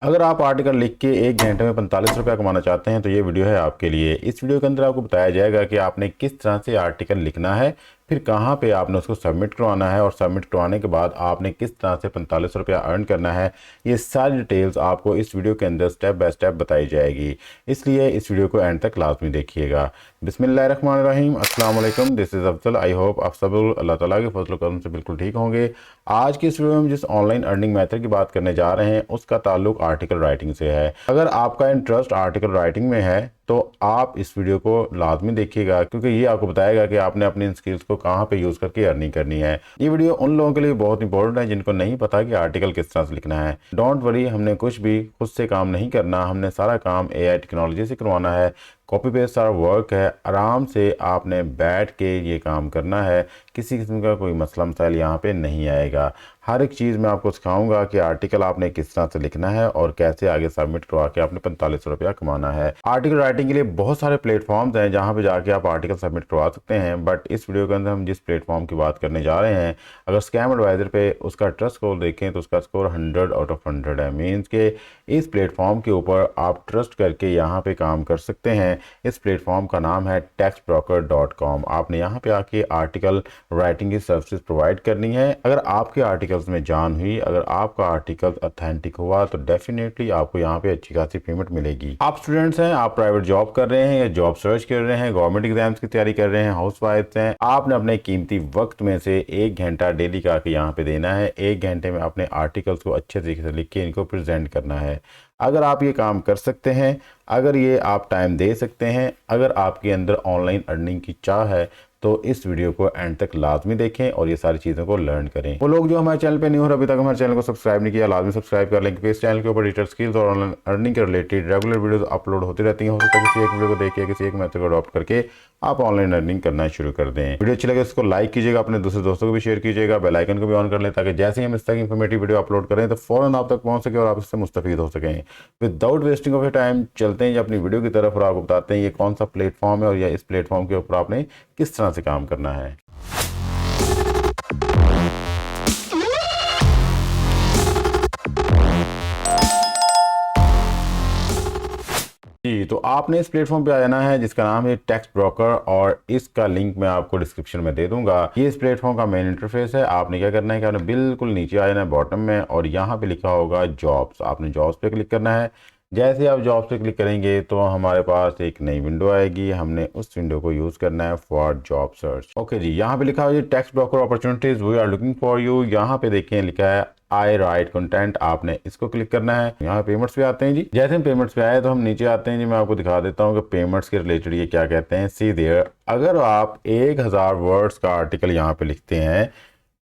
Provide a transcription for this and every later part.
अगर आप आर्टिकल लिख के 1 घंटे में 45 रुपया कमाना चाहते हैं तो ये वीडियो है आपके लिए। इस वीडियो के अंदर आपको बताया जाएगा कि आपने किस तरह से आर्टिकल लिखना है, फिर कहाँ पे आपने उसको सबमिट करवाना है और सबमिट करवाने के बाद आपने किस तरह से 45 रुपया अर्न करना है। ये सारी डिटेल्स आपको इस वीडियो के अंदर स्टेप बाय स्टेप बताई जाएगी, इसलिए इस वीडियो को एंड तक लाजमी देखिएगा। बिस्मिल्लाहिर्रहमानिर्रहीम, अस्सलाम वालेकुम, this is Afzal. I hope आप सब अल्लाह ताला के फजल करम से बिल्कुल ठीक होंगे। आज की इस वीडियो में हम जिस ऑनलाइन अर्निंग मेथड की बात करने जा रहे हैं उसका ताल्लुक आर्टिकल राइटिंग से है। अगर आपका इंटरेस्ट आर्टिकल राइटिंग में है तो आप इस वीडियो को लाजमी देखिएगा, क्योंकि ये आपको बताएगा कि आपने अपनी इन स्किल्स को कहाँ पे यूज़ करके अर्निंग करनी है। ये वीडियो उन लोगों के लिए बहुत इंपॉर्टेंट है जिनको नहीं पता कि आर्टिकल किस तरह से लिखना है। डोंट वरी, हमने कुछ भी खुद से काम नहीं करना, हमने सारा काम एआई टेक्नोलॉजी से करवाना है। कॉपी पेस्ट सारा वर्क है, आराम से आपने बैठ के ये काम करना है। किसी किस्म का कोई मसला मसाइल यहाँ पे नहीं आएगा। हर एक चीज़ मैं आपको सिखाऊंगा कि आर्टिकल आपने किस तरह से लिखना है और कैसे आगे सबमिट करवा के आपने 45 रुपया कमाना है। आर्टिकल राइटिंग के लिए बहुत सारे प्लेटफॉर्म्स हैं जहाँ पे जाके आप आर्टिकल सबमिट करवा सकते हैं, बट इस वीडियो के अंदर हम जिस प्लेटफॉर्म की बात करने जा रहे हैं, अगर स्कैम एडवाइज़र पे उसका ट्रस्ट स्कोर देखें तो उसका स्कोर 100 आउट ऑफ 100 है। मीन्स के इस प्लेटफॉर्म के ऊपर आप ट्रस्ट करके यहाँ पे काम कर सकते हैं। इस प्लेटफॉर्म का नाम है textbroker.com। आपने यहाँ पे आके आर्टिकल राइटिंग की सर्विसेज प्रोवाइड करनी है। अगर आपके आर्टिकल्स में जान हुई, अगर आपका आर्टिकल ऑथेंटिक हुआ तो डेफिनेटली आपको यहाँ पे अच्छी खासी पेमेंट मिलेगी। आप स्टूडेंट्स हैं, आप प्राइवेट जॉब कर रहे हैं या जॉब सर्च कर रहे हैं, गवर्नमेंट एग्जाम्स की तैयारी कर रहे हैं, हाउस वाइफ हैं, आपने अपने कीमती वक्त में से 1 घंटा डेली का यहाँ पे देना है। 1 घंटे में अपने आर्टिकल्स को अच्छे तरीके से लिख के इनको प्रेजेंट करना है। अगर आप ये काम कर सकते हैं, अगर ये आप टाइम दे सकते हैं, अगर आपके अंदर ऑनलाइन अर्निंग की चाह है तो इस वीडियो को एंड तक लाजमी देखें और ये सारी चीज़ों को लर्न करें। वो लोग जो हमारे चैनल पे न्यू और अभी तक हमारे चैनल को सब्सक्राइब नहीं किया, लाजमी सब्सक्राइब कर लें, क्योंकि इस चैनल के ऊपर डिजिटल स्किल्स और ऑनलाइन अर्निंग के रिलेटेड रेगुलर वीडियोस अपलोड होती रहती हैं। हो सकता है किसी एक वीडियो को देखिए, किसी एक मेथड को अडॉप्ट करके आप ऑनलाइन अर्निंग करना शुरू कर दें। वीडियो अच्छी लगे इसको लाइक कीजिएगा, अपने दूसरे दोस्तों को भी शेयर कीजिएगा, बेल आइकन को भी ऑन कर लें ताकि जैसे ही हम इस तरह की इंफॉर्मेटिव वीडियो अपलोड करें तो फौरन आप तक पहुंच सके और आप इससे मुस्तफीद हो सकें। विदाउट वेस्टिंग ऑफ टाइम चलते हैं अपनी वीडियो की तरफ और आपको बताते हैं ये कौन सा प्लेटफॉर्म है और या इस प्लेटफॉर्म के ऊपर आपने किस तरह से काम करना है। जी, तो आपने इस प्लेटफॉर्म पे आ जाना है जिसका नाम है टेक्स्ट ब्रोकर, और इसका लिंक मैं आपको डिस्क्रिप्शन में दे दूंगा। ये इस प्लेटफॉर्म का मेन इंटरफेस है। आपने क्या करना है कि आपने बिल्कुल नीचे आ जाना है बॉटम में, और यहाँ पे लिखा होगा जॉब्स। आपने जॉब्स पे क्लिक करना है। जैसे आप जॉब्स पे क्लिक करेंगे तो हमारे पास एक नई विंडो आएगी। हमने उस विंडो को यूज़ करना है फॉर जॉब सर्च। ओके जी, यहाँ पे लिखा हुआ है text broker opportunities we are looking for you. यहाँ पे देखें लिखा है आई राइट कंटेंट, आपने इसको क्लिक करना है। यहाँ पेमेंट्स पे आते हैं जी। जैसे हम पेमेंट्स पे आए तो हम नीचे आते हैं जी। मैं आपको दिखा देता हूँ कि पेमेंट्स के रिलेटेड ये क्या कहते हैं। सी देयर, अगर आप 1000 वर्ड्स का आर्टिकल यहाँ पे लिखते हैं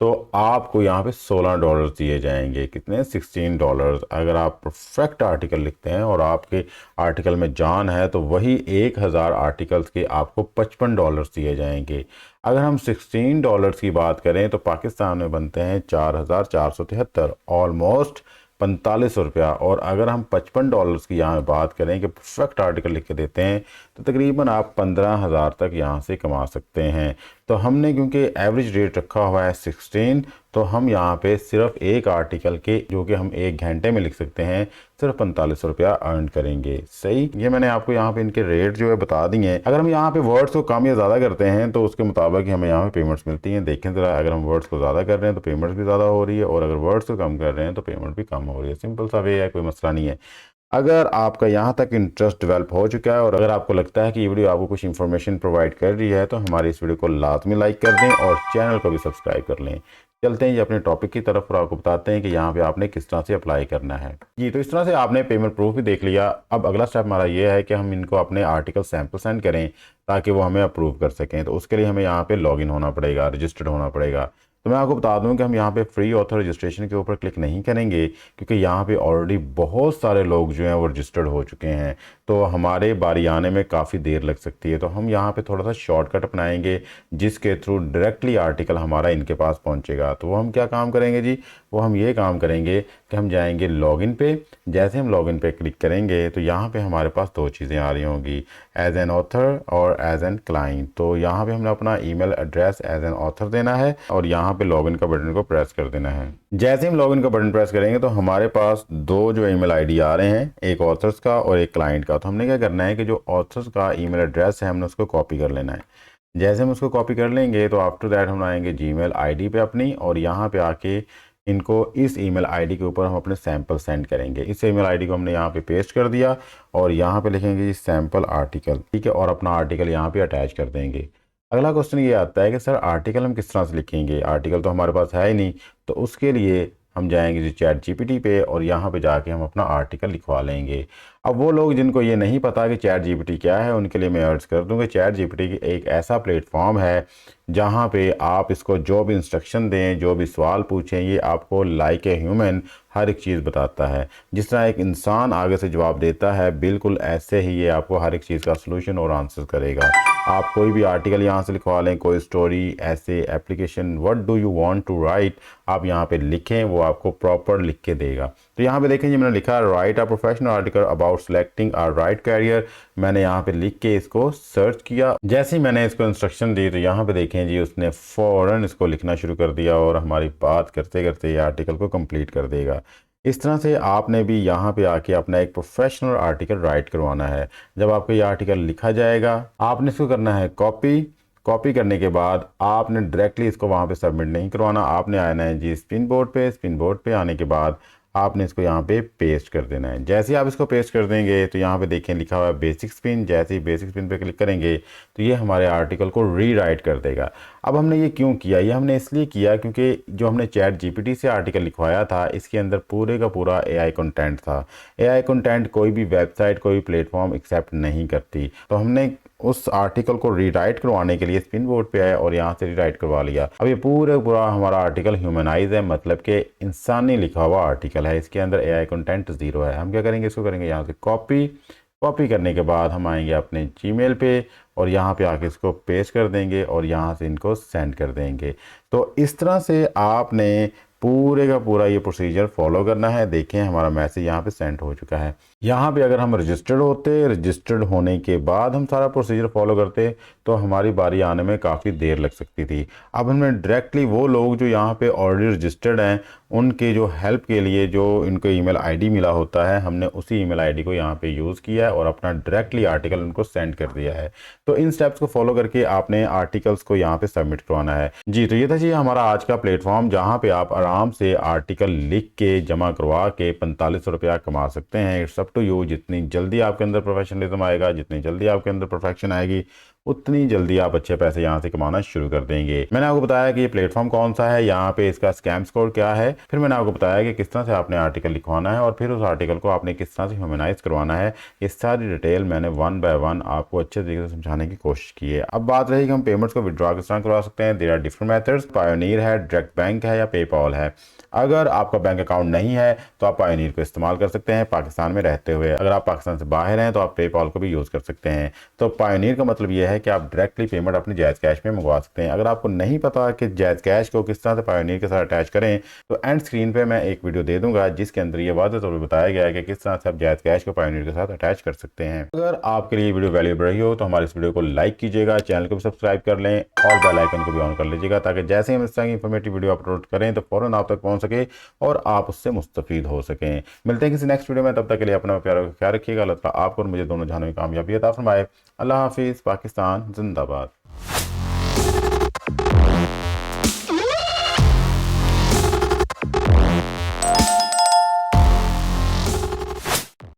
तो आपको यहाँ पे $16 दिए जाएंगे। कितने? $16। अगर आप परफेक्ट आर्टिकल लिखते हैं और आपके आर्टिकल में जान है तो वही 1000 आर्टिकल्स के आपको $55 दिए जाएंगे। अगर हम $16 की बात करें तो पाकिस्तान में बनते हैं 4473, ऑलमोस्ट 45 रुपया। और अगर हम $55 की यहाँ बात करें कि परफेक्ट आर्टिकल लिख के देते हैं तो तकरीबन आप 15,000 तक यहाँ से कमा सकते हैं। तो हमने क्योंकि एवरेज रेट रखा हुआ है 16, तो हम यहाँ पे सिर्फ एक आर्टिकल के, जो कि हम 1 घंटे में लिख सकते हैं, सिर्फ 45 रुपया अर्न करेंगे। सही, ये मैंने आपको यहाँ पे इनके रेट जो है बता दिए हैं। अगर हम यहाँ पे वर्ड्स को कम या ज़्यादा करते हैं तो उसके मुताबिक हमें यहाँ पे पेमेंट्स मिलती हैं। देखें ज़रा, अगर हम वर्ड्स को ज़्यादा कर रहे हैं तो पेमेंट्स भी ज़्यादा हो रही है, और अगर वर्ड्स को कम कर रहे हैं तो पेमेंट भी कम हो रही है। सिंपल सा वे है, कोई मसला नहीं है। अगर आपका यहाँ तक इंटरेस्ट डेवलप हो चुका है और अगर आपको लगता है कि ये वीडियो आपको कुछ इन्फॉर्मेशन प्रोवाइड कर रही है तो हमारी इस वीडियो को लाजमी लाइक कर दें और चैनल को भी सब्सक्राइब कर लें। चलते हैं ये अपने टॉपिक की तरफ और आपको बताते हैं कि यहाँ पे आपने किस तरह से अप्लाई करना है। जी, तो इस तरह से आपने पेमेंट प्रूफ भी देख लिया। अब अगला स्टेप हमारा ये है कि हम इनको अपने आर्टिकल सैंपल सेंड करें ताकि वो हमें अप्रूव कर सकें। तो उसके लिए हमें यहाँ पे लॉगिन होना पड़ेगा, रजिस्टर्ड होना पड़ेगा। तो मैं आपको बता दूं कि हम यहाँ पे फ्री ऑथर रजिस्ट्रेशन के ऊपर क्लिक नहीं करेंगे, क्योंकि यहाँ पे ऑलरेडी बहुत सारे लोग जो हैं वो रजिस्टर्ड हो चुके हैं, तो हमारे बारी आने में काफ़ी देर लग सकती है। तो हम यहाँ पे थोड़ा सा शॉर्टकट अपनाएंगे जिसके थ्रू डायरेक्टली आर्टिकल हमारा इनके पास पहुँचेगा। तो वो हम क्या काम करेंगे जी, वो हम ये काम करेंगे कि हम जाएंगे लॉगिन पे। जैसे हम लॉगिन पे क्लिक करेंगे तो यहाँ पे हमारे पास दो चीज़ें आ रही होंगी, एज एन ऑथर और एज एन क्लाइंट। तो यहाँ पे हमने अपना email address as an author देना है और यहाँ पे लॉगिन का बटन को प्रेस कर देना है। जैसे हम लॉगिन का बटन प्रेस करेंगे तो हमारे पास दो जो ईमेल आईडी आ रहे हैं, एक ऑथर्स का और एक क्लाइंट का। तो हमने क्या करना है कि जो ऑथर्स का ईमेल एड्रेस है हमने उसको कॉपी कर लेना है। जैसे हम उसको कॉपी कर लेंगे तो आफ्टर दैट हम आएंगे जीमेल आईडी पे अपनी, और यहाँ पे आके इनको इस ईमेल आईडी के ऊपर हम अपने सैंपल सेंड करेंगे। इस ईमेल आईडी को हमने यहाँ पे पेस्ट कर दिया और यहाँ पे लिखेंगे सैंपल आर्टिकल, ठीक है, और अपना आर्टिकल यहाँ पे अटैच कर देंगे। अगला क्वेश्चन ये आता है कि सर आर्टिकल हम किस तरह से लिखेंगे, आर्टिकल तो हमारे पास है ही नहीं। तो उसके लिए हम जाएंगे जी चैट जीपीटी पे और यहाँ पे जाके हम अपना आर्टिकल लिखवा लेंगे। अब वो लोग जिनको ये नहीं पता कि चैट जीपीटी क्या है, उनके लिए मैं अर्ज कर दूँ कि चैट जीपीटी एक ऐसा प्लेटफॉर्म है जहाँ पे आप इसको जो भी इंस्ट्रक्शन दें, जो भी सवाल पूछें, ये आपको लाइक ए ह्यूमन हर एक चीज़ बताता है। जिस तरह एक इंसान आगे से जवाब देता है, बिल्कुल ऐसे ही ये आपको हर एक चीज़ का सलूशन और आंसर करेगा। आप कोई भी आर्टिकल यहाँ से लिखवा लें, कोई स्टोरी, ऐसे, application, what do you want to write, आप यहाँ पे लिखें, वो आपको प्रॉपर लिख के देगा। तो यहाँ पे देखें जी मैंने लिखा write a professional article about selecting a right career. मैंने यहाँ पे लिख के इसको सर्च किया। जैसे ही मैंने इसको इंस्ट्रक्शन दी तो यहाँ पे देखें जी उसने फ़ौरन इसको लिखना शुरू कर दिया और हमारी बात करते करते ये आर्टिकल को कंप्लीट कर देगा। इस तरह से आपने भी यहाँ पे आके अपना एक प्रोफेशनल आर्टिकल राइट करवाना है। जब आपको ये आर्टिकल लिखा जाएगा, आपने इसको करना है कॉपी करने के बाद आपने डायरेक्टली इसको वहाँ पे सबमिट नहीं करवाना। आपने आना है जी स्पिन बोर्ड पे आने के बाद आपने इसको यहाँ पे पेस्ट कर देना है। जैसे ही आप इसको पेस्ट कर देंगे तो यहाँ पे देखें लिखा हुआ है बेसिक स्पिन। जैसे ही बेसिक स्पिन पे क्लिक करेंगे तो ये हमारे आर्टिकल को रीराइट कर देगा। अब हमने ये क्यों किया, ये हमने इसलिए किया क्योंकि जो हमने चैट जीपीटी से आर्टिकल लिखवाया था इसके अंदर पूरे का पूरा एआई कंटेंट था। एआई कंटेंट कोई भी वेबसाइट, कोई प्लेटफॉर्म एक्सेप्ट नहीं करती। तो हमने उस आर्टिकल को रीराइट करवाने के लिए स्पिन बोर्ड पे आए और यहाँ से रीराइट करवा लिया। अब ये पूरा हमारा आर्टिकल ह्यूमनाइज है, मतलब कि इंसानी लिखा हुआ आर्टिकल है। इसके अंदर एआई कंटेंट ज़ीरो है। हम क्या करेंगे, इसको करेंगे यहाँ से कॉपी करने के बाद हम आएंगे अपने जीमेल पे और यहाँ पे आके इसको पेस्ट कर देंगे और यहाँ से इनको सेंड कर देंगे। तो इस तरह से आपने पूरे का पूरा ये प्रोसीजर फॉलो करना है। देखें हमारा मैसेज यहाँ पे सेंड हो चुका है। यहाँ पे अगर हम रजिस्टर्ड होने के बाद हम सारा प्रोसीजर फॉलो करते तो हमारी बारी आने में काफ़ी देर लग सकती थी। अब हमें डायरेक्टली वो लोग जो यहाँ पे ऑलरेडी रजिस्टर्ड हैं उनके जो हेल्प के लिए जो इनको ईमेल आईडी मिला होता है, हमने उसी ईमेल आईडी को यहाँ पे यूज़ किया है और अपना डायरेक्टली आर्टिकल उनको सेंड कर दिया है। तो इन स्टेप्स को फॉलो करके आपने आर्टिकल्स को यहाँ पे सबमिट करवाना है जी। तो ये था जी हमारा आज का प्लेटफॉर्म जहाँ पे आप आराम से आर्टिकल लिख के जमा करवा के 4500 रुपया कमा सकते हैं। It's up to you. जितनी जल्दी आपके अंदर प्रोफेशनलिज्म आएगा, जितनी जल्दी आपके अंदर परफेक्शन आएगी, उतनी जल्दी आप अच्छे पैसे यहाँ से कमाना शुरू कर देंगे। मैंने आपको बताया कि ये प्लेटफॉर्म कौन सा है, यहाँ पे इसका स्कैम स्कोर क्या है, फिर मैंने आपको बताया कि किस तरह से आपने आर्टिकल लिखवाना है और फिर उस आर्टिकल को आपने किस तरह से ह्यूमनाइज करवाना है। ये सारी डिटेल मैंने 1 बाय 1 आपको अच्छे तरीके से समझाने की कोशिश की है। अब बात रही कि हम पेमेंट्स को विड्रॉ किस तरह करवा सकते हैं। There are different methods. Payoneer है, डायरेक्ट बैंक है या पेपॉल है। अगर आपका बैंक अकाउंट नहीं है तो आप पायोनियर को इस्तेमाल कर सकते हैं पाकिस्तान में रहते हुए। अगर आप पाकिस्तान से बाहर हैं तो आप पेपॉल को भी यूज़ कर सकते हैं। तो पायोनियर का मतलब ये है कि आप डायरेक्टली पेमेंट अपनी जायज़ कैश में मंगवा सकते हैं। अगर आपको नहीं पता कि जायज़ कैश को किस तरह से पायोनियर के साथ अटैच करें तो एंड स्क्रीन पे मैं एक वीडियो दे दूंगा जिसके अंदर ये वाज़ेह तौर पर बताया गया है कि किस तरह से आप जायज़ कैश को पायोनियर के साथ अटैच कर सकते हैं। अगर आपके लिए वीडियो वैल्यूएबल रही हो तो हमारे इस वीडियो को लाइक कीजिएगा, चैनल को भी सब्सक्राइब कर लें और बेल आइकन को भी ऑन कर लीजिएगा ताकि जैसे ही हम इस तरह की इंफॉर्मेटिव वीडियो अपलोड करें तो फ़ौरन आप तक पहुँच सके और आप उससे मुस्तफ़ीद हो सकें। मिलते हैं किसी नेक्स्ट वीडियो में, तब तक के लिए अपना प्यार ख्याल रखिएगा। अल्लाह ताला आपको और मुझे दोनों जहानों में कामयाबी अता फरमाए। अल्लाह हाफिज़। पाकिस्तान जिंदाबाद।